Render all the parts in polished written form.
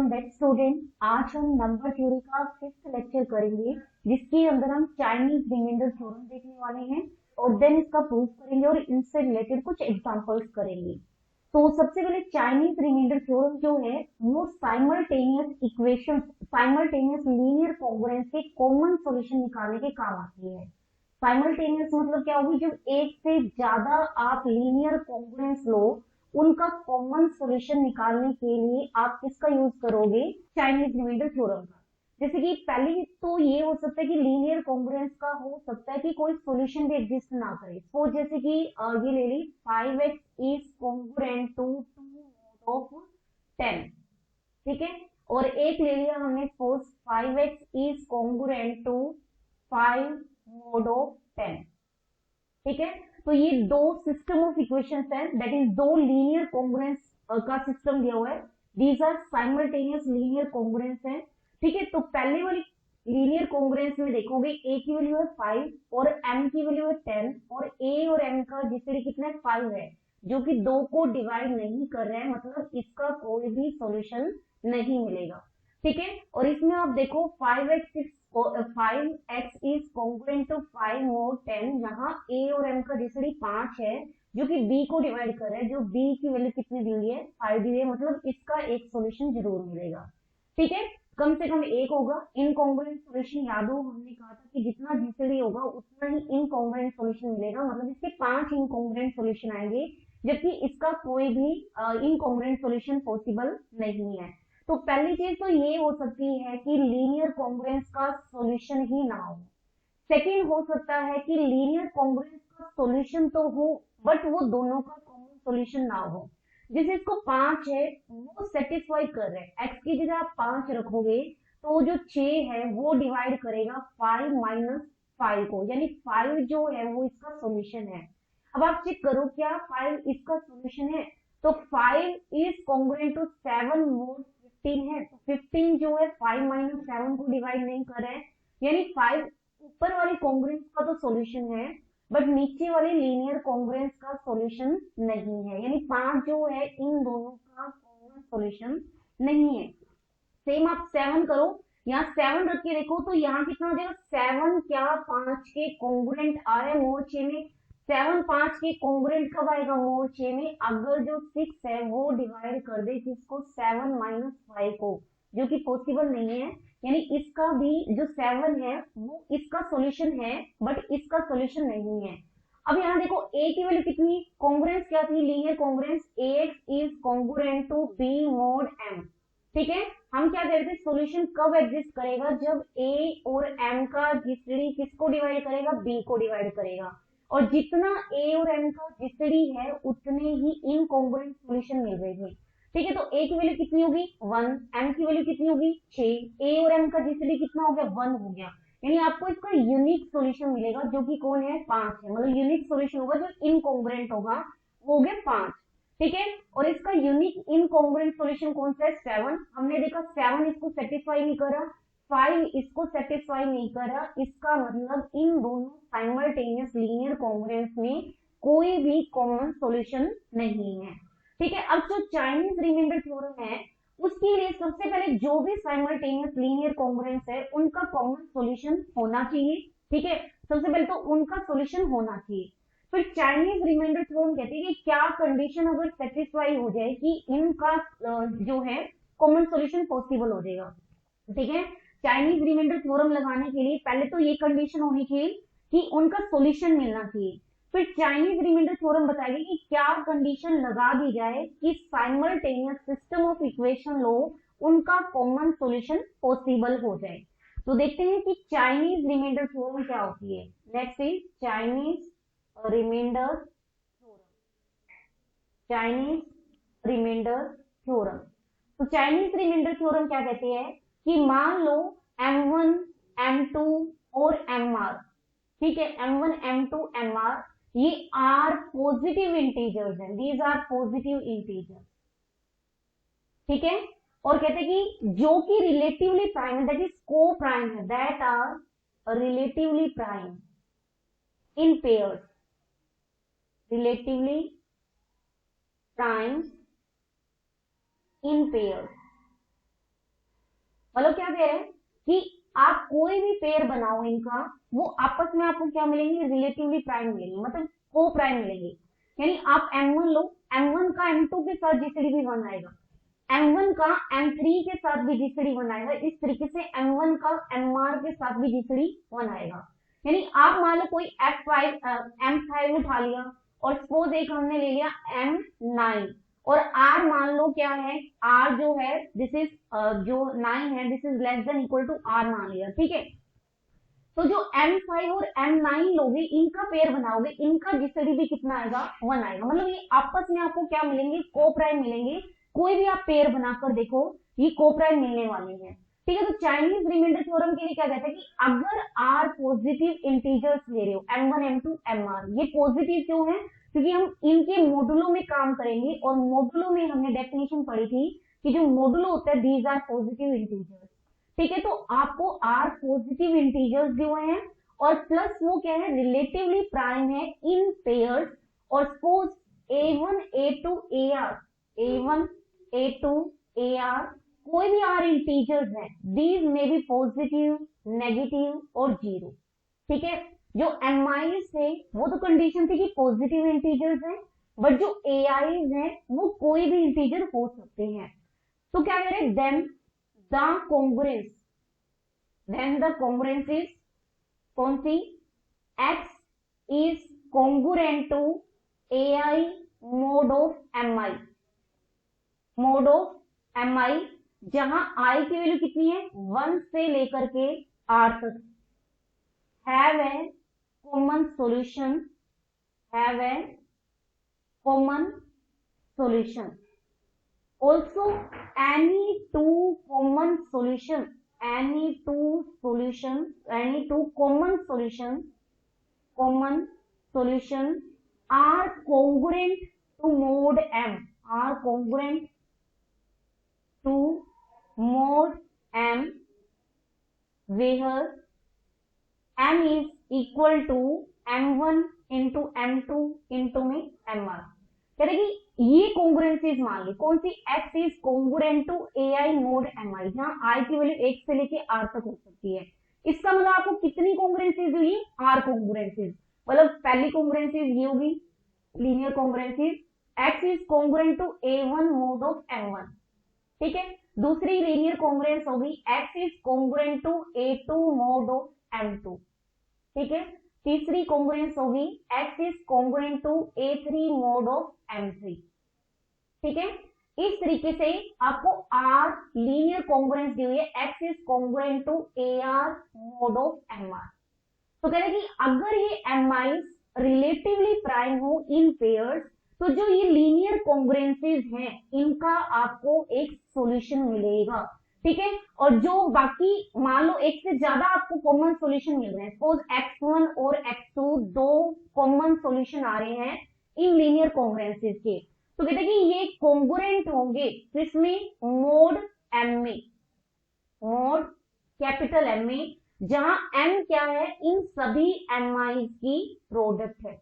Welcome back student. आज हम number theory का फिफ्थ लेक्चर करेंगे, जिसके अंदर हम चाइनीज रिमाइंडर थ्योरम देखने वाले हैं और देन इसका प्रूफ करेंगे और इनसे रिलेटेड कुछ एग्जांपल्स करेंगे। तो सबसे पहले चाइनीज रिमाइंडर थ्योरम जो है वो simultaneous equations, simultaneous linear congruence के कॉमन सॉल्यूशन निकालने के काम आती है। साइमल्टेनियस मतलब क्या होगी, जब एक से ज्यादा आप लीनियर कॉन्ग्रुएंस लो, उनका कॉमन सॉल्यूशन निकालने के लिए आप किसका यूज करोगे, चाइनीज रिमाइंडर थ्योरम का। जैसे कि पहले तो ये हो सकता है कि लीनियर कॉन्ग्रुएंस का हो सकता है कि कोई सॉल्यूशन भी एग्जिस्ट ना करे। सपोज जैसे कि ये ले ली 5x is congruent to 2 mod of 10, ठीक है। और एक ले लिया हमने, suppose 5x is congruent to 5 mod of 10, ठीक है। तो ये दो सिस्टम ऑफ इक्वेशंस हैं, दैट इज दो लीनियर कॉन्ग्रुएंस का सिस्टम दिया हुआ है। These are simultaneous linear congruence हैं, ठीक है। तो पहले वाली लीनियर कॉन्ग्रुएंस में देखोगे a की वैल्यू है 5 और m की वैल्यू है 10 और a और m का जिससे कितना है 5 है, जो कि दो को डिवाइड नहीं कर रहा है, मतलब इसका कोई भी सॉल्यूशन नहीं मिलेगा, ठीक है। और इसमें आप देखो 5x is congruent to 5 mod 10, यहाँ a और m का जिसड़ी 5 है जो कि b को डिवाइड कर रहा है, जो b की वैल्यू कितनी दी हुई है 5 दी हुई है, मतलब इसका एक सॉल्यूशन जरूर मिलेगा, ठीक है। कम से कम एक होगा। इनकॉन्ग्रुएंट सॉल्यूशन याद हो, हमने कहा था कि जितना जीसीडी होगा उतना ही इनकॉन्ग्रुएंट सॉल्यूशन मिलेगा, मतलब इसके 5 इनकॉन्ग्रुएंट सॉल्यूशन आएंगे, जबकि इसका कोई भी इनकॉन्ग्रुएंट सॉल्यूशन पॉसिबल नहीं है। तो पहली चीज तो ये हो सकती है कि लीनियर कॉन्ग्रुएंस का सॉल्यूशन ही ना हो। सेकंड हो सकता है कि लीनियर कॉन्ग्रुएंस का सॉल्यूशन तो हो बट वो दोनों का कॉमन सॉल्यूशन ना हो। जैसे इसको 5 है वो सेटिस्फाई कर रहे हैं, x की जगह आप 5 रखोगे तो जो 6 है वो डिवाइड करेगा 5 माइनस 5 को, यानी 5 जो है वो इसका सॉल्यूशन है। अब आप चेक करो क्या 5 इसका सॉल्यूशन है, तो 5 इज कॉन्ग्रुएंट टू 7 mod 15 है, तो 15 जो है 5 माइनस 7 को डिवाइड नहीं कर रहा है, यानी 5 ऊपर वाली कॉन्ग्रुएंस का तो सॉल्यूशन है बट नीचे वाली लीनियर कॉन्ग्रुएंस का सॉल्यूशन नहीं है, यानी 5 जो है इन दोनों का कॉमन सॉल्यूशन नहीं है। सेम आप 7 करो, यहाँ 7 रख के देखो तो यहाँ कितना हो जाएगा, 7 क्या 5 के कॉन्ग्रुएंट आ रहे हैं mod 6 में। 7 5 के कॉन्ग्रुएंट कब आएगा mod 6 में, अगर जो 6 है वो डिवाइड कर दे किसको 7 माइनस 5 को, जो कि पॉसिबल नहीं है, यानी इसका भी जो 7 है वो इसका सॉल्यूशन है बट इसका सॉल्यूशन नहीं है। अब यहाँ देखो a की वैल्यू कितनी, कॉन्ग्रुएंस क्या थी, linear congruence ax is congruent to b mod m, ठीक है। हम क्या कहते हैं, सॉल्यूशन कब एग्जिस्ट करेगा, जब a और m का जीसीडी किसको डिवाइड करेगा, b को डिवाइड करेगा, और जितना a और m का जीसीडी है उतने ही इनकॉन्ग्रुएंट सॉल्यूशन मिल रहे, ठीक है। तो a की वैल्यू कितनी होगी 1, m की वैल्यू कितनी होगी 6, a और m का जीसीडी कितना हो गया 1 हो गया, यानी आपको इसका यूनिक सॉल्यूशन मिलेगा जो कि कौन है 5 है, मतलब यूनिक सॉल्यूशन होगा जो इनकॉन्ग्रुएंट होगा वो हो गया 5, ठीक है। और इसका यूनिक इनकॉन्ग्रुएंट सॉल्यूशन कौन सा है 7, हमने देखा 7 इसको सेटिस्फाई नहीं कर रहा, 5 इसको सेटिस्फाई नहीं कर रहा, इसका मतलब इन दोनों साइमल्टेनियस लीनियर कॉन्ग्रुएंस में कोई भी कॉमन सॉल्यूशन नहीं है, ठीक है। अब जो चाइनीज रिमाइंडर थ्योरम है उसके लिए सबसे पहले जो भी साइमल्टेनियस लीनियर कॉन्ग्रुएंस है उनका कॉमन सॉल्यूशन होना चाहिए, ठीक है। सबसे पहले तो उनका सॉल्यूशन होना चाहिए। फिर चाइनीज रिमाइंडर थ्योरम कहती है कि क्या कंडीशन अगर सेटिस्फाई हो जाए कि इनका जो है कॉमन सॉल्यूशन पॉसिबल हो जाएगा, ठीक है। चाइनीज रिमाइंडर थ्योरम लगाने के लिए पहले तो ये कंडीशन होनी चाहिए कि उनका सॉल्यूशन मिलना चाहिए। फिर चाइनीज रिमाइंडर थ्योरम बताएगी कि क्या कंडीशन लगा दी जाए कि साइमल्टेनियस सिस्टम ऑफ इक्वेशन लो, उनका कॉमन सॉल्यूशन पॉसिबल हो जाए। तो देखते हैं कि चाइनीज रिमाइंडर थ्योरम क्या होती है। Next is Chinese remainder theorem, Chinese remainder theorem. तो चाइनीज रिमाइंडर थ्योरम क्या कहती है कि मान लो m1 m2 और mr, ठीक है, m1 m2 mr ये आर पॉजिटिव इंटीजर्स हैं, दीज आर पॉजिटिव इंटीजर्स, ठीक है। और कहते हैं कि जो कि रिलेटिवली प्राइम है, दैट इज को प्राइम है, that are relatively prime in pairs, relatively prime in pairs, मतलब क्या कह रहे हैं कि आप कोई भी पेयर बनाओ इनका, वो आपस में आपको क्या मिलेंगे, रिलेटिवली प्राइम मिलेंगे, मतलब को प्राइम मिलेंगे। यानी आप M1 लो, M1 का M2 के साथ जीसीडी भी 1 आएगा, M1 का M3 के साथ भी जीसीडी 1 आएगा, इस तरीके से M1 का MR के साथ भी जीसीडी 1 आएगा। यानी आप मान लो कोई F5 M5 उठा लिया और सपोज एक हमने ले लिया M9, और R मान लो क्या है, R जो है दिस इज जो 9 है this is less than equal to R मान लिया, ठीक है। तो जो M5 और M9 लोगे, इनका पेयर बनाओगे, इनका जीसीडी भी कितना आएगा, 1 आएगा। मतलब ये आपस में आपको क्या मिलेंगे, को प्राइम मिलेंगे। कोई भी आप पेयर बनाकर देखो, ये को प्राइम मिलने वाले हैं, ठीक है। तो चाइनीज रिमाइंडर थ्योरम के लिए क्या कहता है कि अगर R पॉजिटिव इंटीजर्स ले रहे हो, M1 M2 MR, ये पॉजिटिव क्यों है, क्योंकि हम इनके मॉडुलो में काम करेंगे, और मॉडुलो में हमने डेफिनेशन पढ़ी थी कि जो मॉडुलो होता है दीज आर पॉजिटिव इंटीजर्स, ठीक है। तो आपको R पॉजिटिव इंटीजर्स दिए हुए हैं, और प्लस वो क्या है, रिलेटिवली प्राइम है इन पेयर्स, और suppose A1 A2 AR, A1 A2 AR कोई भी R इंटीजर्स है, दीज में भी पॉजिटिव, नेगेटिव और जीरो, ठीक है। जो MIs थे वो तो कंडीशन थी कि पॉजिटिव इंटीजर्स है, बट जो AIs है वो कोई भी इंटीजर हो सकते हैं। तो क्या कह रहे हैं, the congruence, then the congruence is कौन सी, x is congruent to ai mod of mi, mod of mi, जहां i की वैल्यू कितनी है, 1 से लेकर के r तक। have a common solution, have a common solution, also any two common solution, any two solution, any two common solution, common solution are congruent to mod m, are congruent to mod m, where m is equal to m1 into m2 into में mr। कह रहे कि ये कॉन्ग्रुएंसीज मान ली, कौन सी, x is congruent to ai mod mi, जहां i की वैल्यू 1 से लेके r तक हो सकती है। इसका मतलब आपको कितनी कॉन्ग्रुएंसीज हुई, r कॉन्ग्रुएंसीज। मतलब पहली कॉन्ग्रुएंसीज ये होगी linear congruences, x is congruent to a1 mod of m1, ठीक है। दूसरी लीनियर कॉन्ग्रुएंस होगी x is congruent to a2 mod of m2, ठीक है। तीसरी कॉन्ग्रुएंस होगी x is congruent to a3 mod of m3, ठीक है। इस तरीके से आपको r लीनियर कॉन्ग्रुएंस दी हुई है, x is congruent to ar mod of mr। तो कह रहे कि अगर ये mi's रिलेटिवली प्राइम हो इन पेयर्स, तो जो ये लीनियर कॉन्ग्रुएंसीज हैं इनका आपको एक सॉल्यूशन मिलेगा, ठीक है। और जो बाकी मान लो एक से ज्यादा आपको कॉमन सॉल्यूशन मिल रहे हैं, सपोज x1 और x2 दो कॉमन सॉल्यूशन आ रहे हैं इन लीनियर कॉन्ग्रुएंसीज के, तो कहते हैं कि ये कॉन्ग्रुएंट होंगे किसमें, मोड m में, मोड कैपिटल M में, जहां m क्या है, इन सभी mi's की प्रोडक्ट है,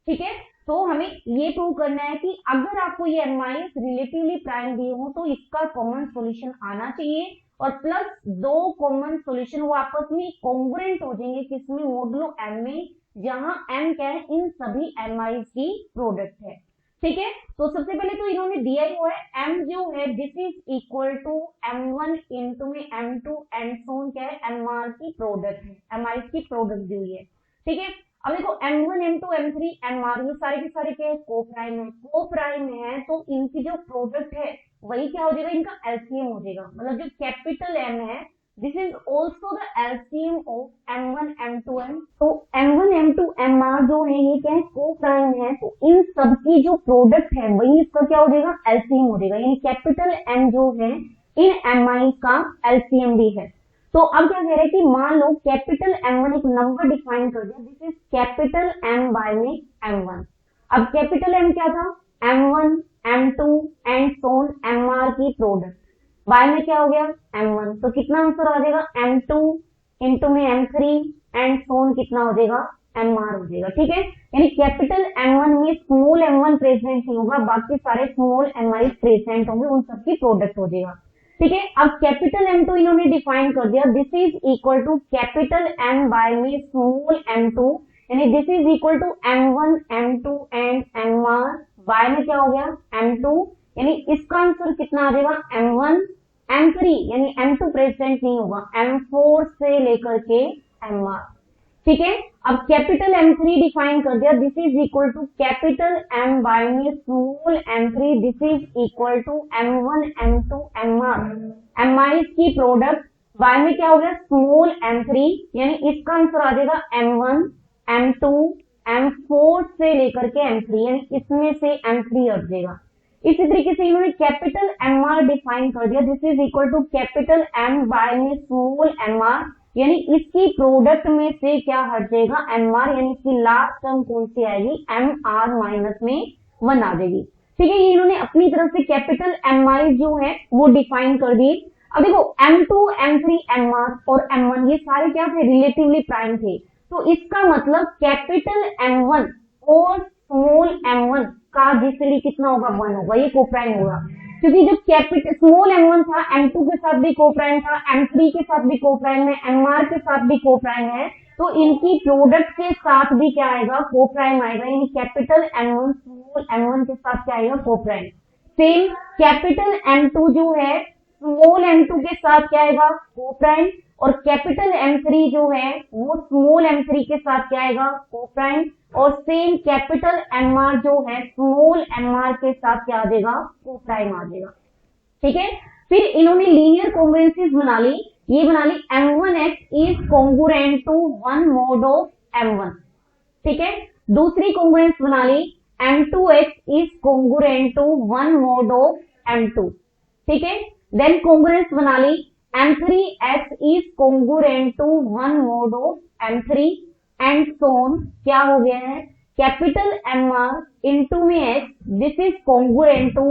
ठीक है। तो हमें ये प्रूव करना है कि अगर आपको ये mi's रिलेटिवली प्राइम दिए हो तो इसका कॉमन सॉल्यूशन आना चाहिए, और प्लस दो कॉमन सॉल्यूशन वो आपस में कॉन्ग्रुएंट हो जाएंगे किसमें, मोडुलो m में, जहां m क्या है, इन सभी mi's की प्रोडक्ट है, ठीक है। तो सबसे पहले तो इन्होंने दिया ही हुआ है m जो है this is equal to m1 into में m2 एंड सोन क्या है, mr की प्रोडक्ट है, mi's की प्रोडक्ट दी हुई है, ठीक है। अब देखो m1 m2 m3 mr ये सारे के सारे क्या है, को प्राइम है, को प्राइम है, तो इनकी जो प्रोडक्ट है वही क्या हो जाएगा, इनका एलसीएम हो जाएगा। मतलब जो कैपिटल M है this is also the LCM of m1 m2 m, तो m1 m2 mr जो है ये क्या है, को प्राइम है, तो इन सब की जो प्रोडक्ट है वही इसका क्या हो जाएगा, एलसीएम हो जाएगा। यानी कैपिटल M जो है इन mi का एलसीएम भी है। तो अब क्या कह रहे हैं कि मान लो कैपिटल M1 एक नंबर डिफाइन कर दिया, this is capital M by में M1। अब कैपिटल M क्या था, M1 M2 and so on mr की प्रोडक्ट, बाय में क्या हो गया, M1, तो कितना आंसर आ जाएगा, M2 इंटू में M3 एंड सोन कितना हो जाएगा, mr हो जाएगा, ठीक है। यानी कैपिटल M1 में स्मॉल m1 प्रेजेंट नहीं होगा, बाकी सारे स्मॉल mi प्रेजेंट होंगे, उन सबकी प्रोडक्ट हो जाएगा। ठीक है, अब कैपिटल M2 इन्होंने डिफाइन कर दिया, this is equal to capital M by में स्मॉल m2, यानी this is equal to M1 M2 and mr by में क्या हो गया M2, यानी इसका आंसर कितना आ जाएगा M1 M3, यानी M2 प्रेजेंट नहीं होगा, M4 से लेकर के mr। ठीक है, अब कैपिटल M3 डिफाइन कर दिया, this is equal to capital M by में small m3, this is equal to M1 M2 mr, mi की प्रोडक्ट बाय में क्या हो गया स्मॉल m3, यानी इसका आंसर आ जाएगा M1 M2 M4 से लेकर के M3, यानी इसमें से M3 हट जाएगा। इसी तरीके से इन्होंने कैपिटल mr डिफाइन कर दिया, this is equal to capital M by में स्मॉल mr, यानी इसकी प्रोडक्ट में से क्या हट जाएगा mr, यानी इसकी लास्ट टर्म कौन सी आएगी mr माइनस में 1 आ जाएगी। ठीक है, ये इन्होंने अपनी तरफ से कैपिटल mi जो है वो डिफाइन कर दी। अब देखो m2 m3 mr और m1 ये सारे क्या थे रिलेटिवली प्राइम थे, तो इसका मतलब कैपिटल m1 और स्मॉल m1 का जीसीडी कितना होगा 1 होगा, ये कोप्राइम होगा, क्योंकि जब कैपिटल स्मॉल m1 था m2 के साथ भी कोप्राइम था, m3 के साथ भी कोप्राइम है, mr के साथ भी कोप्राइम है, तो इनकी प्रोडक्ट के साथ भी क्या आएगा कोप्राइम आएगा, यानी कैपिटल m1 स्मॉल m1 के साथ क्या आएगा कोप्राइम। सेम कैपिटल m2 जो है स्मॉल m2 के साथ क्या आएगा कोप्राइम, और कैपिटल M3 जो है वो स्मॉल m3 के साथ क्या आएगा कोप्राइम, और सेम कैपिटल mr जो है स्मॉल mr के साथ क्या आ जाएगा कोप्राइम आ जाएगा। ठीक है, फिर इन्होंने लीनियर कॉन्ग्रुएंसीज बना ली, ये बना ली m1x is congruent to 1 mod of m1। ठीक है, दूसरी कॉन्ग्रुएंस बना ली m2x is congruent to 1 mod of m2। ठीक है, देन कॉन्ग्रुएंस बना ली m3x is congruent to 1 mod of m3 and so on, क्या हो गया है कैपिटल mr into में x, this is congruent to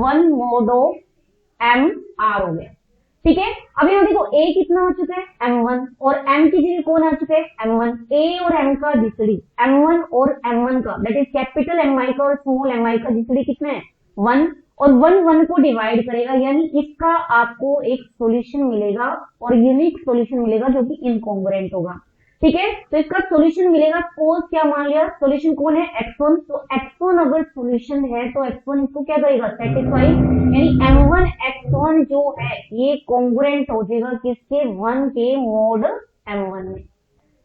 1 mod of mr हो गया। ठीक है, अब यहाँ देखो a कितना हो चुका है m1 और m की जगह कौन आ चुका है m1, a और m का जीसीडी m1 और m1 का दैट इज कैपिटल mi का और स्मॉल mi का जीसीडी कितना है 1, और 1 को डिवाइड करेगा, यानी इसका आपको एक सॉल्यूशन मिलेगा और यूनिक सॉल्यूशन मिलेगा जो कि इनकॉन्ग्रुएंट होगा। ठीक है, तो इसका सॉल्यूशन मिलेगा, सपोज क्या मान लिया सॉल्यूशन कौन है x1, तो x1 अगर सॉल्यूशन है तो x1 इसको क्या करेगा सेटिस्फाई, यानी m1 x1 जो है ये कॉन्ग्रुएंट हो जाएगा किसके 1 के मोड m1 में।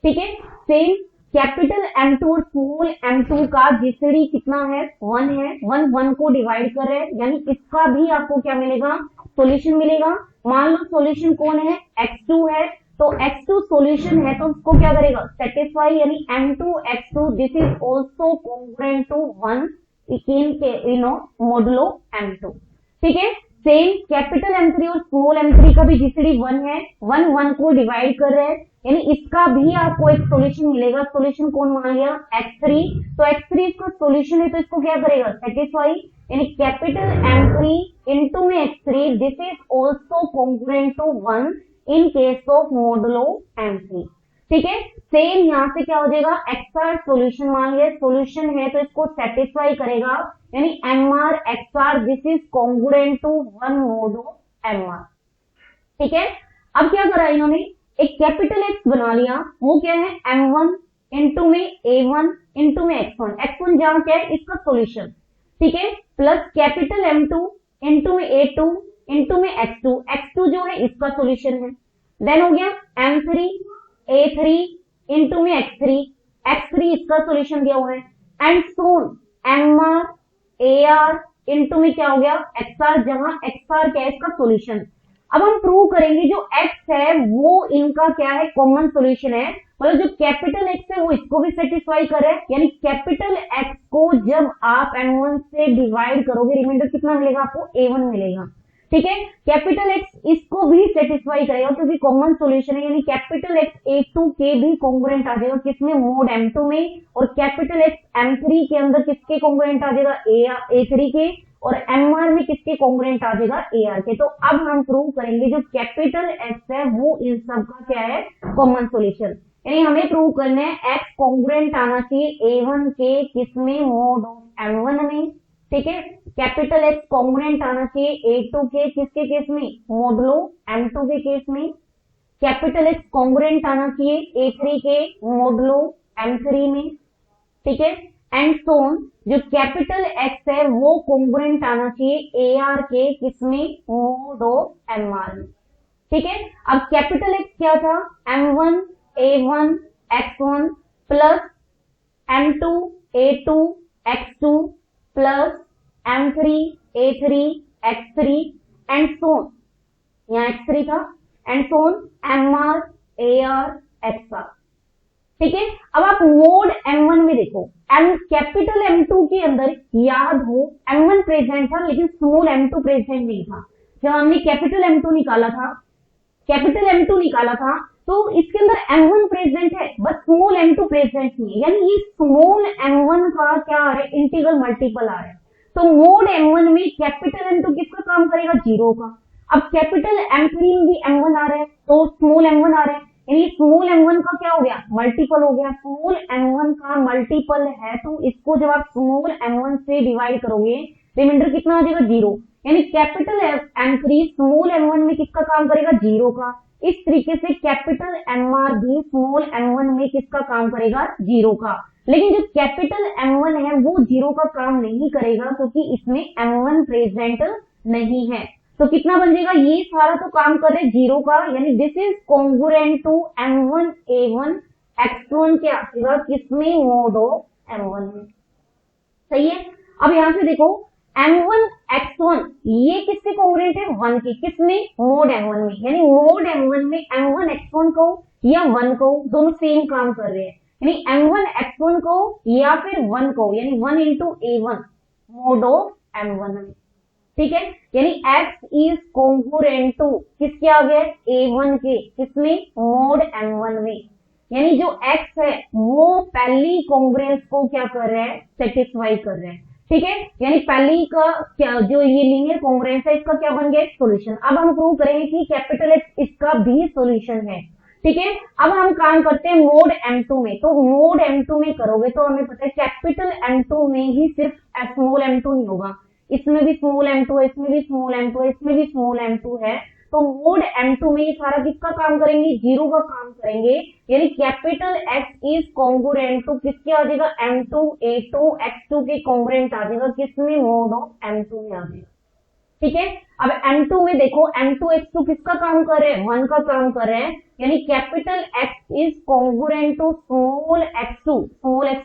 ठीक है, सेम कैपिटल M2 और स्मॉल m2 का जीसीडी कितना है 1 है, 1 को डिवाइड कर रहे हैं, यानी इसका भी आपको क्या मिलेगा सॉल्यूशन मिलेगा। मान लो सॉल्यूशन कौन है x2 है, तो x2 सॉल्यूशन है तो उसको क्या करेगा सेटिस्फाई, यानी m2 x2 this is also congruent to 1 in के मोडुलो m2। ठीक है, सेम कैपिटल M3 और स्मॉल m3 का भी जीसीडी 1 है, 1 को डिवाइड कर रहे हैं, यानी इसका भी आपको एक सॉल्यूशन मिलेगा, सॉल्यूशन कौन मान लिया x3, तो x3 इसका सॉल्यूशन है तो इसको क्या करेगा सेटिस्फाई, यानी कैपिटल M3 इनटू में x3 this is also congruent to 1 in case of modulo m3। ठीक है, सेम यहाँ से क्या हो जाएगा XR सॉल्यूशन मान लिया, सॉल्यूशन है तो इसको सेटिस्फाई करेगा, यानी MR XR this is congruent to 1 mod of MR। ठीक है, अब क्या करा इन्होंने एक कैपिटल X बना लिया, वो क्या है M1 इनटू में A1 इनटू में X1, X1 जहां क्या है इसका सॉल्यूशन। ठीक है, प्लस कैपिटल M2 इनटू में A2 इनटू में X2, X2 जो है इसका सॉल्यूशन है, देन हो गया M3 A3 इनटू में X3, X3 इसका सॉल्यूशन दिया हुआ है, and so on MR AR into में क्या हो गया XR, जहां XR क्या है इसका सॉल्यूशन। अब हम प्रूव करेंगे जो x है वो इनका क्या है कॉमन सॉल्यूशन है, मतलब जो कैपिटल x है वो इसको भी सेटिस्फाई करे, यानी कैपिटल x को जब आप m1 से डिवाइड करोगे रिमाइंडर कितना मिलेगा आपको a1 मिलेगा। ठीक है, कैपिटल x इसको भी सेटिस्फाई करेगा क्योंकि कॉमन सॉल्यूशन है, यानी कैपिटल x a2 के भी कॉन्ग्रुएंट आ जाएगा किसमें मोड m2 में, और कैपिटल x m3 के अंदर किसके कॉन्ग्रुएंट आ जाएगा a3 के, और mr में किसके कॉन्ग्रुएंट आ जाएगा ar के। तो अब हम प्रूव करेंगे जो कैपिटल x है वो इन सब का क्या है कॉमन सॉल्यूशन, यानी हमें प्रूव करना है x कॉन्ग्रुएंट आना चाहिए a1 के किसमें मोड ऑफ m1 में, ठीक है। कैपिटल एक्स कॉन्ग्रुएंट आना चाहिए A2 के किसके केस में, मोडुलो M2 के केस में। कैपिटल एक्स कॉन्ग्रुएंट आना चाहिए A3 के मोडुलो M3 में, ठीक है। एंड सोन जो कैपिटल एक्स है वो कॉन्ग्रुएंट आना चाहिए AR के किसमें, मोड ऑफ MR में, ठीक है। अब कैपिटल एक्स क्या था, M1 A1 X1 plus M2 A2 X2 plus M3 A3 X3 and सोन, यहाँ X3 था, and so on MR AR XR, ठीक है। अब आप मोड M1 में देखो, कैपिटल M2 के अंदर याद हो M1 प्रेजेंट था लेकिन स्मॉल M2 प्रेजेंट नहीं था। जब हमने कैपिटल M2 निकाला था तो इसके अंदर M1 प्रेजेंट है बस स्मॉल M2 प्रेजेंट नहीं है, यानी ये स्मॉल M1 का क्या आ रहा है, इंटीग्रल मल्टीपल आ रहा है। तो मोड M1 में कैपिटल M2 किसका काम करेगा, जीरो का। अब कैपिटल M3 में भी M1 आ रहा है तो स्मॉल M1 आ रहा है, यानी स्मॉल M1 का क्या हो गया, मल्टीपल हो गया। स्मॉल M1 का मल्टीपल है तो इसको जब आप स्मॉल M1 से डिवाइड करोगे रिमाइंडर कितना आ जाएगा, जीरो। यानी कैपिटल M3 स्मॉल M1 में किसका काम करेगा, जीरो का। इस तरीके से कैपिटल MR भी स्मॉल M1 में किसका काम करेगा, जीरो का। लेकिन जो कैपिटल M1 है वो जीरो का काम नहीं करेगा क्योंकि इसमें M1 प्रेजेंट नहीं है। तो कितना बन जाएगा, ये सारा तो काम कर रहे जीरो का, यानी this is congruent to M1 A1 X1 क्या आएगा, किसमें, मोड ऑफ M1 में, सही है। अब यहां से देखो M1 X1 ये किससे कॉन्ग्रुएंट है, 1 के, किसमें, मोड M1 में। यानी मोड M1 में M1 X1 को या 1 को, दोनों सेम काम कर रहे हैं, यानी M1 X1 को या फिर 1 को, यानी 1 into A1 mode of M1 में, ठीक है। यानी X इज कॉन्ग्रुएंट टू किसके आ गए, A1 के, किसमें, मोड M1 में। यानी जो X है वो पहली कॉन्ग्रुएंस को क्या कर रहे हैं, सेटिस्फाई कर रहे हैं, ठीक है। यानी पहली का क्या, जो ये लीनियर कॉन्ग्रुएंस है इसका क्या बन गया, सॉल्यूशन। अब हम प्रूव करेंगे कि कैपिटल X इसका भी सॉल्यूशन है, ठीक है। अब हम काम करते हैं मोड M2 में। तो मोड M2 में करोगे तो हमें पता है कैपिटल M2 में ही सिर्फ स्मॉल M2 नहीं होगा, इसमें भी स्मॉल M2 है, इसमें भी स्मॉल M2 है, इसमें भी स्मॉल M2 है। तो मोड M2 में ये सारा किसका काम करेंगे, जीरो का काम करेंगे। यानी capital X is congruent to किसके आ जाएगा, M2 A2 X2 के कॉन्ग्रुएंट आ जाएगा, किसमें, मोड ऑफ M2 में आ जाएगा, ठीक है। अब M2 में देखो M2 X2 किसका काम कर रहे हैं, 1 का काम कर रहे हैं। यानी capital X is congruent to small x2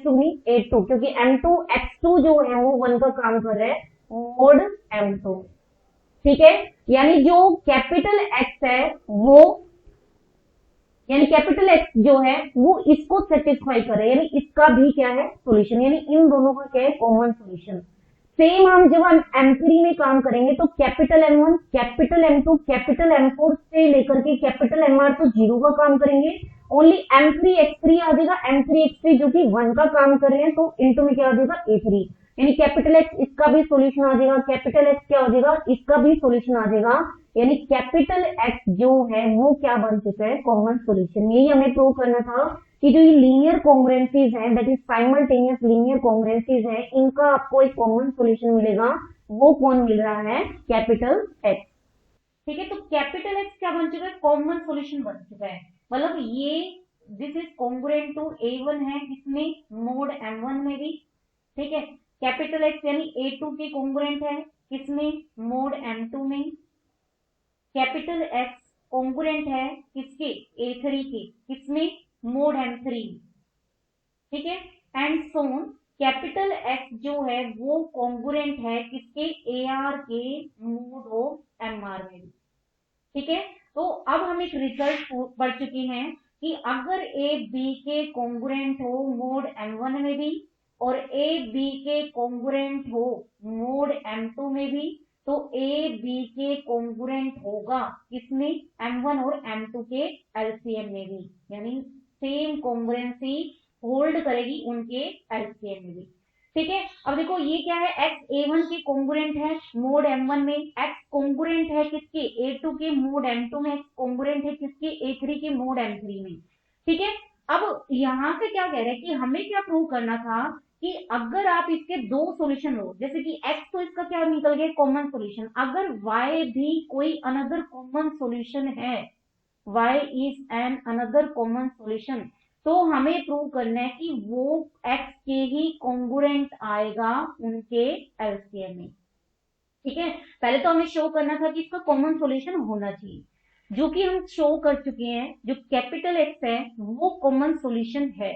नहीं A2, क्योंकि M2 X2 जो है वो 1 का काम कर रहे हैं मोड M2, ठीक है। यानी जो कैपिटल X है वो, यानी कैपिटल X जो है वो इसको सेटिस्फाई कर रहा है, यानी इसका भी क्या है, सॉल्यूशन। यानी इन दोनों का क्या है, कॉमन सॉल्यूशन। सेम हम जब हम M3 में काम करेंगे तो capital M1 capital M2 capital M4 से लेकर के कैपिटल MR तो जीरो का काम करेंगे, ओनली M3 X3 आ जाएगा, M3 X3 जो कि 1 का काम कर रहे हैं तो इनटू में क्या आ जाएगा, A3। यानी कैपिटल X इसका भी सॉल्यूशन आ जाएगा, कैपिटल X क्या हो जाएगा, इसका भी सॉल्यूशन आ जाएगा। यानी कैपिटल X जो है वो क्या बन चुका है, कॉमन सॉल्यूशन। यही हमें प्रूव करना था कि जो ये लीनियर कॉन्ग्रुएंसीज हैं, दैट इज साइमल्टेनियस लीनियर कॉन्ग्रुएंसीज हैं, इनका आपको एक कॉमन सॉल्यूशन मिलेगा। वो कौन मिल रहा है, कैपिटल X, ठीक है। तो कैपिटल X क्या बन चुका है, कॉमन सॉल्यूशन बन चुका है। मतलब ये this is congruent to A1 है किसमें, मोड M1 में भी, ठीक है। कैपिटल X यानी A2 के कॉन्ग्रुएंट है किसमें, मोड M2 में। कैपिटल X कॉन्ग्रुएंट है किसके, A3 के, किसमें, मोड M3, ठीक है। एंड सोन कैपिटल X जो है वो कॉन्ग्रुएंट है किसके, AR के, मोड ऑफ MR में भी, ठीक है। तो अब हम एक रिजल्ट पढ़ चुके हैं कि अगर A B के कॉन्ग्रुएंट हो मोड M1 में भी और A B के कॉन्ग्रुएंट हो मोड M2 में भी, तो A B के कॉन्ग्रुएंट होगा किसमें, M1 और M2 के एलसीएम में भी, यानी सेम कॉन्ग्रुएंसी होल्ड करेगी उनके एलसीएम में भी, ठीक है। अब देखो ये क्या है, X A1 के कॉन्ग्रुएंट है मोड M1 में, X कॉन्ग्रुएंट है किसके, A2 के मोड M2 में, X कॉन्ग्रुएंट है किसके, A3 के मोड M3 में, ठीक है। अब यहां से क्या कह रहे हैं कि हमें क्या प्रूव करना था कि अगर आप इसके दो सॉल्यूशन लो, जैसे कि x तो इसका क्या निकल गया कॉमन सॉल्यूशन, अगर y भी कोई अनदर कॉमन सॉल्यूशन है, y is an another common solution, तो हमें प्रूव करना है कि वो x के ही कॉन्ग्रुएंट आएगा उनके एलसीएम में। ठीक है, पहले तो हमें शो करना था कि इसका कॉमन सॉल्यूशन होना चाहिए, जो कि हम शो कर चुके हैं, जो कैपिटल एक्स है वो कॉमन सॉल्यूशन है।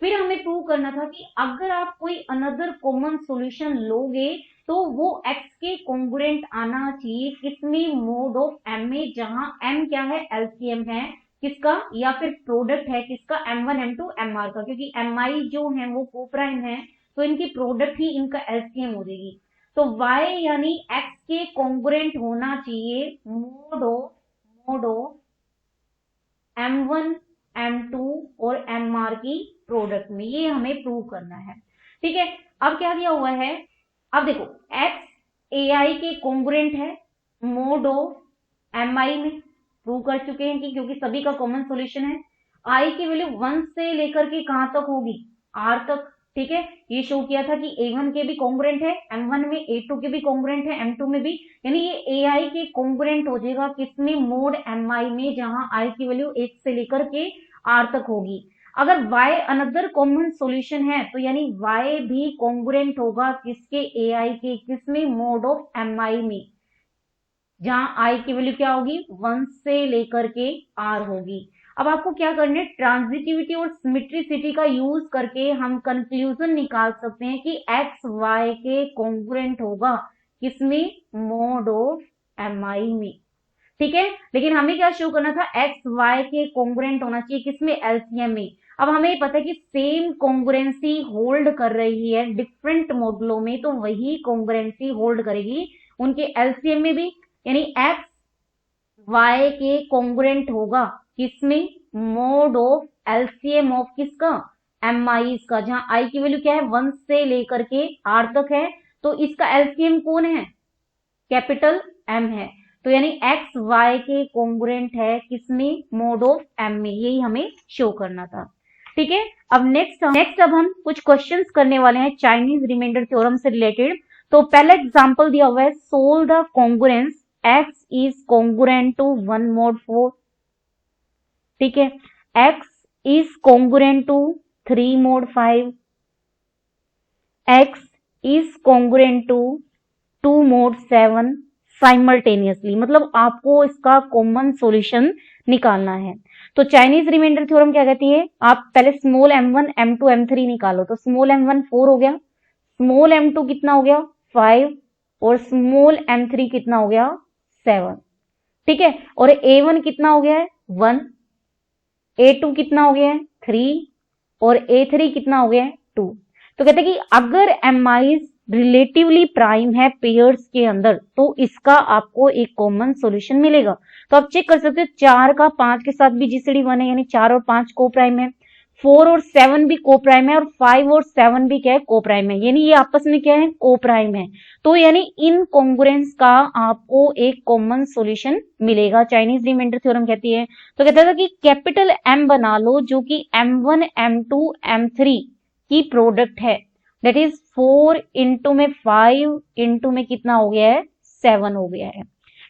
फिर हमें प्रूव करना था कि अगर आप कोई अनदर कॉमन सॉल्यूशन लोगे तो वो x के कॉन्ग्रुएंट आना चाहिए किसमें, मोड ऑफ m में, जहां m क्या है, एलसीएम है किसका, या फिर प्रोडक्ट है किसका, m1 m2 mr का, क्योंकि mi जो है वो कोप्राइम है, तो इनकी प्रोडक्ट ही इनका एलसीएम हो जाएगी। तो y यानी x के कॉन्ग्रुएंट होना चाहिए मोड ऑफ m1 m2 और mr की प्रोडक्ट में, ये हमें प्रूव करना है। ठीक है, अब क्या दिया हुआ है, अब देखो x ai के कॉन्ग्रुएंट है मोड ऑफ mi में, प्रूव कर चुके हैं कि क्योंकि सभी का कॉमन सॉल्यूशन है। i की वैल्यू 1 से लेकर के कहां तक होगी, r तक। ठीक है, ये शो किया था कि a1 के भी कॉन्ग्रुएंट है m1 में, a2 के भी कॉन्ग्रुएंट है m2 में भी, यानी ये ai के कॉन्ग्रुएंट हो जाएगा किसमें, मोड mi में, जहां i की वैल्यू 1 से लेकर के r तक होगी। अगर y अनदर कॉमन सॉल्यूशन है तो यानी y भी कॉन्ग्रुएंट होगा किसके, ai के, किसमें, मोड ऑफ mi में, जहां i की वैल्यू क्या होगी, 1 से लेकर के r होगी। अब आपको क्या करना है, ट्रांजिटिविटी और सिमेट्रिसिटी का यूज करके हम कंक्लूजन निकाल सकते हैं कि एक्स वाई के कॉन्ग्रुएंट होगा किसमें, मोड ऑफ mi में। ठीक है, लेकिन हमें क्या शो करना था, एक्स वाई के कॉन्ग्रुएंट होना चाहिए किसमें, एलसीएम में। अब हमें पता है कि सेम कॉन्ग्रुएंसी होल्ड कर रही है डिफरेंट मॉडलों में, तो वही कॉन्ग्रुएंसी होल्ड करेगी उनके एलसीएम में भी, यानी एक्स वाई के कॉन्ग्रुएंट होगा किसमें, मोड ऑफ एलसीएम ऑफ किसका, mi का, जहां i की वैल्यू क्या है, 1 से लेकर के r तक है, तो इसका एलसीएम कौन है, कैपिटल m है, तो यानी एक्स वाई के कॉन्ग्रुएंट है किसमें, मोड ऑफ m में, यही हमें शो करना था। ठीक है, अब नेक्स्ट अब हम कुछ क्वेश्चंस करने वाले हैं चाइनीज रिमाइंडर थ्योरम से रिलेटेड। तो पहला एग्जांपल दिया हुआ है, solve the congruence x is congruent to 1 mod 4। ठीक है, x is congruent to 3 mod 5, x is congruent to 2 mod 7 simultaneously, मतलब आपको इसका कॉमन सॉल्यूशन निकालना है। तो चाइनीज रिमाइंडर थ्योरम क्या कहती है, आप पहले स्मॉल m1 m2 m3 निकालो, तो स्मॉल m1 4 हो गया, स्मॉल m2 कितना हो गया 5, और स्मॉल m3 कितना हो गया 7। ठीक है, और a1 कितना हो गया है 1, a2 कितना हो गया है 3, और a3 कितना हो गया है 2। तो कहते हैं कि अगर mi रिलेटिवली प्राइम है पेयर्स के अंदर, तो इसका आपको एक कॉमन सॉल्यूशन मिलेगा। तो आप चेक कर सकते हो 4 का 5 के साथ भी जीसीडी 1 है, यानी 4 और 5 को प्राइम है, 4 और 7 भी को प्राइम है, और 5 और 7 भी क्या है, को प्राइम है, यानी ये आपस में क्या है, को प्राइम है। तो यानी इन कॉन्ग्रुएंस का आपको एक कॉमन सॉल्यूशन मिलेगा, चाइनीज रिमाइंडर थ्योरम कहती है। तो कहता था कि कैपिटल M बना लो जो कि m1 m2 m3 की प्रोडक्ट है, दैट इज 4 इंटू में 5 इंटू में कितना हो गया है 7 हो गया है।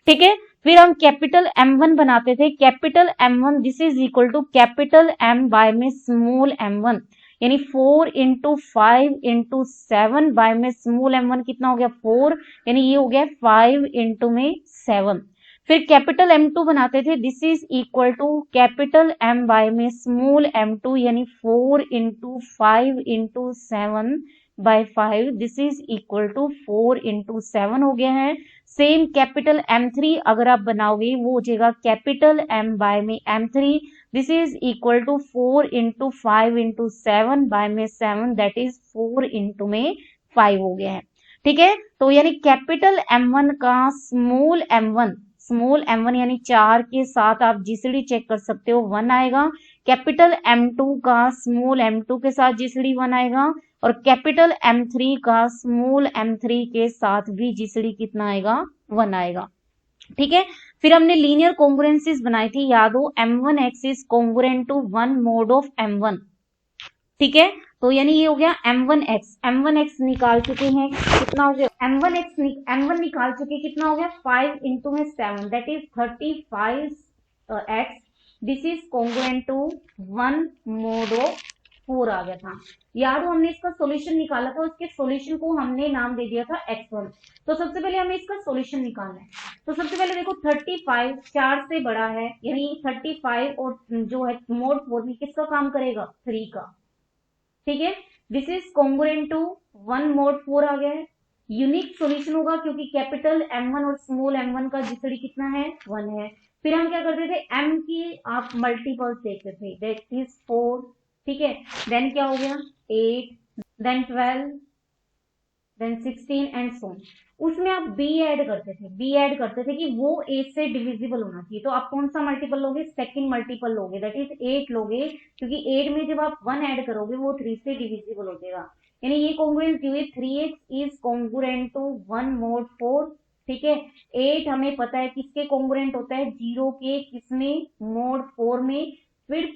ठीक है, फिर हम कैपिटल M1 बनाते थे, capital M1 this is equal to capital M by में स्मॉल m1, यानी 4 इंटू 5 इंटू 7 बाय में स्मॉल m1 कितना हो गया 4, यानी ये हो गया 5 इंटू में 7। फिर कैपिटल M2 बनाते थे, this is equal to capital M by में स्मॉल m2, यानी 4 into 5 into 7 by 5, this is equal to 4 into 7 हो गया है। सेम कैपिटल M3 अगर आप बनाओगे वो हो जाएगा कैपिटल M बाय में M3, this is equal to 4 into 5 into 7 by में 7, दैट इज 4 इंटू में 5 हो गया है। ठीक है, तो यानी कैपिटल M1 का स्मॉल m1 यानी 4 के साथ आप जीसीडी चेक कर सकते हो 1 आएगा, कैपिटल M2 का स्मॉल m2 के साथ जीसीडी 1 आएगा, और कैपिटल M3 का स्मॉल m3 के साथ भी जीसीडी कितना आएगा 1 आएगा। ठीक है, फिर हमने लीनियर कॉन्ग्रुएंसीज बनाई थी, याद हो m1 x is congruent to 1 mod of m1। ठीक है, तो यानी ये हो गया m1x निकाल चुके हैं, कितना हो गया m1 निकाल चुके, कितना हो गया 5 इंटू में 7 that is 35x, this is congruent to 1 mod of 4 आ गया था। याद हो हमने इसका सॉल्यूशन निकाला था, उसके सॉल्यूशन को हमने नाम दे दिया था x1। तो सबसे पहले हमें इसका सॉल्यूशन निकालना है। तो सबसे पहले देखो 35 4 से बड़ा है, यानी 35 और जो है mod 4 में किसका काम करेगा 3 का, ठीक है। This is congruent to 1 mod 4 आ गया है। यूनिक सॉल्यूशन होगा क्योंकि कैपिटल M1 और स्मॉल m1 का जीसीडी कितना है 1 है। फिर हम क्या करते थे m की आप मल्टीपल्स देखते थे, दैट इज 4, ठीक है। देन क्या हो गया 8, then 12, then 16 and so on. उसमें आप b ऐड करते थे कि वो 8 से डिविजिबल होना चाहिए। तो आप कौन सा मल्टीपल लोगे, सेकंड मल्टीपल लोगे, दैट इज 8 लोगे, क्योंकि 8 में जब आप 1 ऐड करोगे वो 3 से डिविजिबल हो जाएगा। यानी ये कॉन्ग्रुएंट क्यों है, 3x is congruent to 1 mod 4, ठीक है। 8 हमें पता है किसके कॉन्ग्रुएंट होता है, 0 के, किसमें mod 4 में। फिर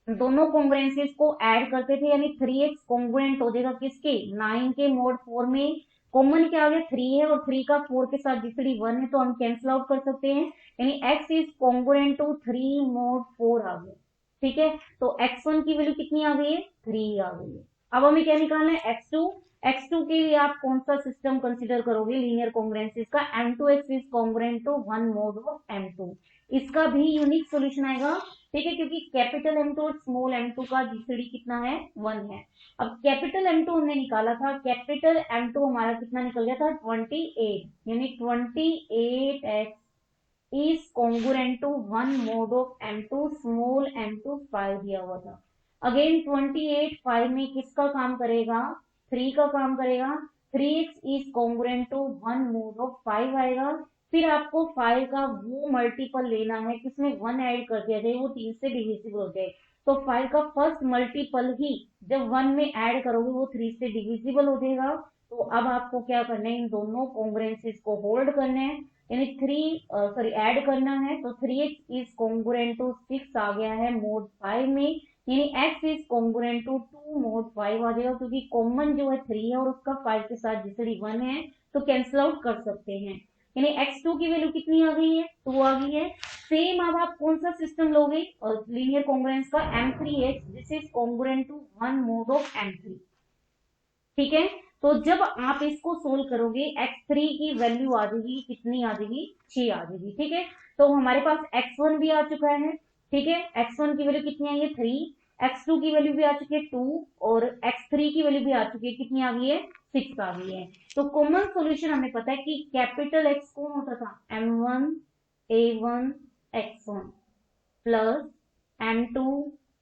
दोनों कॉन्ग्रुएंसीज को ऐड करते थे, यानी 3x कॉन्ग्रुएंट हो जाएगा किसके 9 के mod 4 में। कॉमन क्या आ गया 3 है, और 3 का 4 के साथ जीसीडी 1 है, तो हम कैंसिल आउट कर सकते हैं, यानी x is congruent to 3 mod 4 आ गया, ठीक है। तो x1 की वैल्यू कितनी आ गई है 3 आ गई है। अब हमें क्या निकालना है x2 के लिए आप कौन सा सिस्टम कंसीडर करोगे लीनियर कॉन्ग्रुएंसीज का, m2x is congruent to 1 mod of m2। इसका भी यूनिक सॉल्यूशन आएगा, ठीक है, क्योंकि कैपिटल M2 और स्मॉल m2 का जीसीडी कितना है 1 है। अब कैपिटल M2 हमने निकाला था, कैपिटल M2 हमारा कितना निकल गया था 28, यानी 28x is congruent to 1 mod of m2, small m2 5 दिया हुआ था। अगेन 28 5 में किसका काम करेगा 3 का काम करेगा, 3x is congruent to 1 mod of 5 आएगा। फिर आपको 5 का वो मल्टीपल लेना है किसमें 1 ऐड कर दिया जाए, वो 3 से डिविजिबल हो जाए। तो 5 का फर्स्ट मल्टीपल ही जब 1 में ऐड करोगे वो 3 से डिविजिबल हो जाएगा। तो अब आपको क्या करना है, इन दोनों कॉन्ग्रुएंसीज को होल्ड करना है, यानी ऐड करना है। तो 3x इज कॉन्ग्रुएंट टू 6 आ गया है mod 5 में, यानी x is congruent to 2 mod 5 आ जाएगा, क्योंकि कॉमन जो है 3 है और उसका 5 के साथ जीसीडी 1 है, तो कैंसिल आउट कर सकते हैं। यानी x2 की वैल्यू कितनी आ गई है 2 आ गई है। सेम अब आप कौन सा सिस्टम लोगे लीनियर कॉन्ग्रुएंस का, m3x, this is congruent to 1 mod of m3, ठीक है। तो जब आप इसको सोल्व करोगे x3 की वैल्यू आ जाएगी कितनी आ जाएगी 6 आ जाएगी, ठीक है। तो हमारे पास x1 भी आ चुका है, ठीक है, x1 की वैल्यू कितनी आई है 3, x2 की वैल्यू भी आ चुकी है 2, और x3 की वैल्यू भी आ चुकी है, कितनी आ गई है 6 आ गई है। तो कॉमन सॉल्यूशन हमें पता है कि कैपिटल X कौन होता था m1 a1 x1 plus m2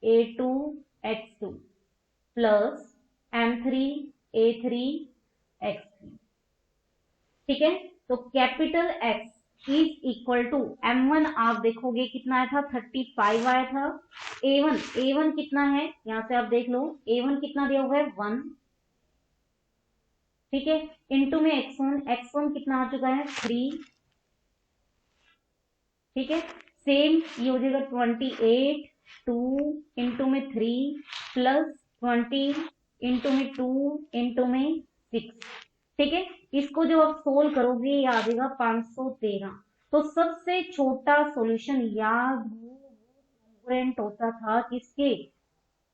a2 x2 plus m3 a3 x3, ठीक है। तो capital X is equal to m1 आप देखोगे कितना आया था 35 आया था, a1 कितना है यहां से आप देख लो, a1 कितना दिया हुआ है 1, ठीक है, इंटू में x1 कितना आ चुका है 3, ठीक है। सेम ये हो जाएगा 28 2 इंटू में 3 प्लस 20 इंटू में 2 इंटू में 6, ठीक है। इसको जब आप सोल्व करोगे ये आ जाएगा 513। तो सबसे छोटा सॉल्यूशन याद हो कॉन्ग्रुएंट होता था किसके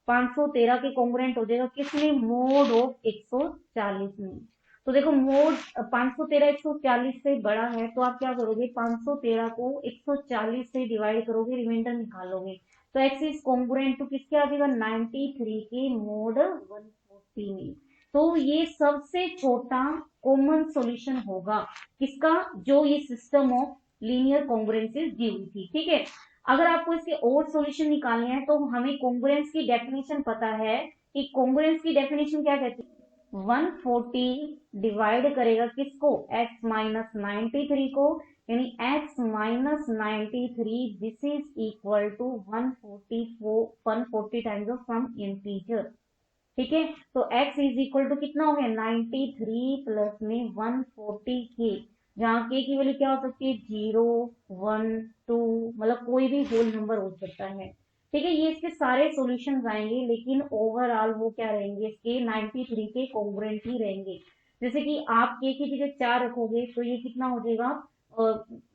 513 के कॉन्ग्रुएंट हो जाएगा किसमें मोड ऑफ 140 में। तो देखो मोड 513 140 से बड़ा है, तो आप क्या करोगे 513 को 140 से डिवाइड करोगे, रिमाइंडर निकालोगे, तो x इज कॉन्ग्रुएंट टू किसके आ जाएगा 93 के मोड 140 में। तो ये सबसे छोटा कॉमन सॉल्यूशन होगा किसका, जो ये सिस्टम ऑफ लीनियर कॉन्ग्रुएंसीज दी हुई थी, ठीक है। अगर आपको इसके और सॉल्यूशन निकालने हैं तो हमें कॉन्ग्रुएंस की डेफिनेशन पता है कि कॉन्ग्रुएंस की डेफिनेशन क्या कहती है, 140 डिवाइड करेगा किसको x माइनस 93 को, यानी x minus 93 this is equal to 140 times of some integer, ठीक है। तो x इज इक्वल टू कितना हो गया 93 प्लस में 140 के, जहाँ के की वैल्यू क्या हो सकती है 0 1 2, मतलब कोई भी होल नंबर हो सकता है, ठीक है, ये इसके सारे सॉल्यूशंस आएंगे, लेकिन ओवरऑल वो क्या रहेंगे, इसके 93 के कॉन्ग्रुएंट ही रहेंगे। जैसे कि आप k की जगह 4 रखोगे तो ये कितना हो जाएगा,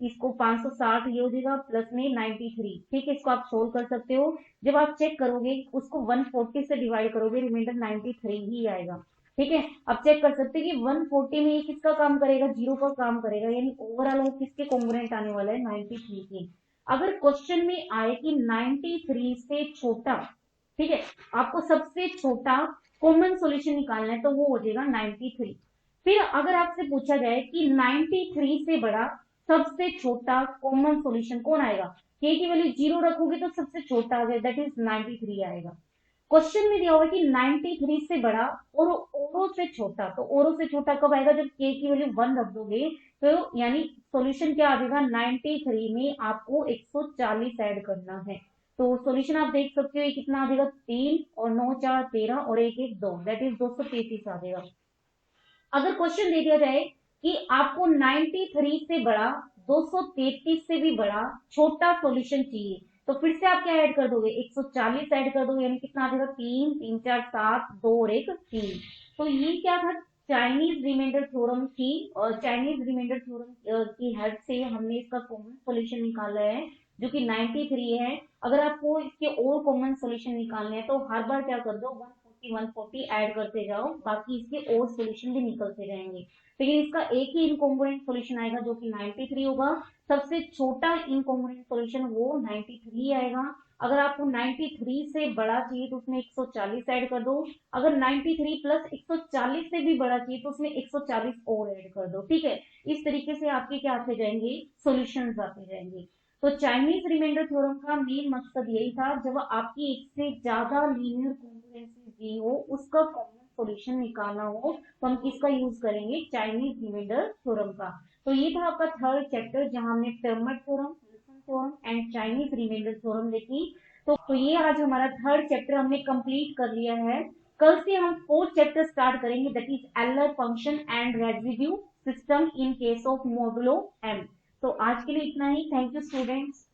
इसको 560 ये हो जाएगा प्लस में 93। ठीक है, इसको आप सोल्व कर सकते हो। जब आप चेक करोगे उसको 140 से डिवाइड करोगे, रिमाइंडर 93 ही आएगा। ठीक है, अब चेक कर सकते हैं कि 140 में ये किसका काम करेगा, जीरो का काम करेगा, यानी ओवरऑल वो किसके कॉन्ग्रुएंट आने वाला है, 93 के। अगर क्वेश्चन में आए कि 93 से छोटा, ठीक है, आपको सबसे छोटा कॉमन सॉल्यूशन निकालना है तो वो हो जाएगा 93। फिर अगर आपसे पूछा जाए कि 93 से बड़ा सबसे छोटा कॉमन सॉल्यूशन कौन आएगा, के की वैल्यू 0 रखोगे तो सबसे छोटा आ जाए, दैट इज 93 आएगा। क्वेश्चन में दिया हुआ कि 93 से बड़ा और ओरो से छोटा, तो ओरो से छोटा कब आएगा, जब के की वैल्यू 1 रख दोगे, तो यानी सॉल्यूशन क्या आ जाएगा, 93 में आपको 140 ऐड करना है। तो सॉल्यूशन आप देख सकते हो ये कितना आ जाएगा, 3 और 9 4 13 और 1 1 2, दैट इज 233 आ जाएगा। अगर क्वेश्चन दे दिया जाए कि आपको 93 से बड़ा 233 से भी बड़ा छोटा सॉल्यूशन चाहिए, तो फिर से आप क्या ऐड कर दोगे, 140 ऐड कर दोगे, यानी कितना आ जाएगा, 3 3 4 7 2 और 1 3। तो ये क्या था, चाइनीज रिमाइंडर थ्योरम की, और चाइनीज रिमाइंडर थ्योरम की हेल्प से हमने इसका कॉमन सॉल्यूशन निकाला है जो कि 93 है। अगर आपको इसके और कॉमन सॉल्यूशन निकालने हैं तो हर बार क्या कर दो, 140 ऐड करते जाओ, बाकी इसके और सॉल्यूशन भी निकलते जाएंगे। लेकिन इसका एक ही इनकॉन्ग्रुएंट सॉल्यूशन आएगा जो कि 93 होगा। सबसे छोटा इनकॉन्ग्रुएंट सॉल्यूशन वो 93 आएगा। अगर आपको 93 से बड़ा चाहिए तो उसमें 140 ऐड कर दो, अगर 93 प्लस 140 से भी बड़ा चाहिए तो उसमें 140 और ऐड कर दो। ठीक है, इस तरीके से आपके क्या आते जाएंगे, सॉल्यूशंस आते जाएंगे। तो चाइनीज रिमाइंडर थ्योरम का मेन मकसद यही था, जब आपकी एक से ज्यादा लीनियर कॉन्ग्रुएंसी दी हो, उसका कॉमन सॉल्यूशन निकालना हो, तो हम किसका यूज करेंगे, चाइनीज रिमाइंडर थ्योरम का। तो ये था आपका थर्ड चैप्टर जहां हमने Fermat theorem, Wilson theorem and Chinese remainder theorem देखी। तो ये आज हमारा थर्ड चैप्टर हमने कंप्लीट कर लिया है। कल से हम फोर्थ चैप्टर स्टार्ट करेंगे, that is Euler function and residue system in case of modulo M. तो आज के लिए इतना ही। Thank you students.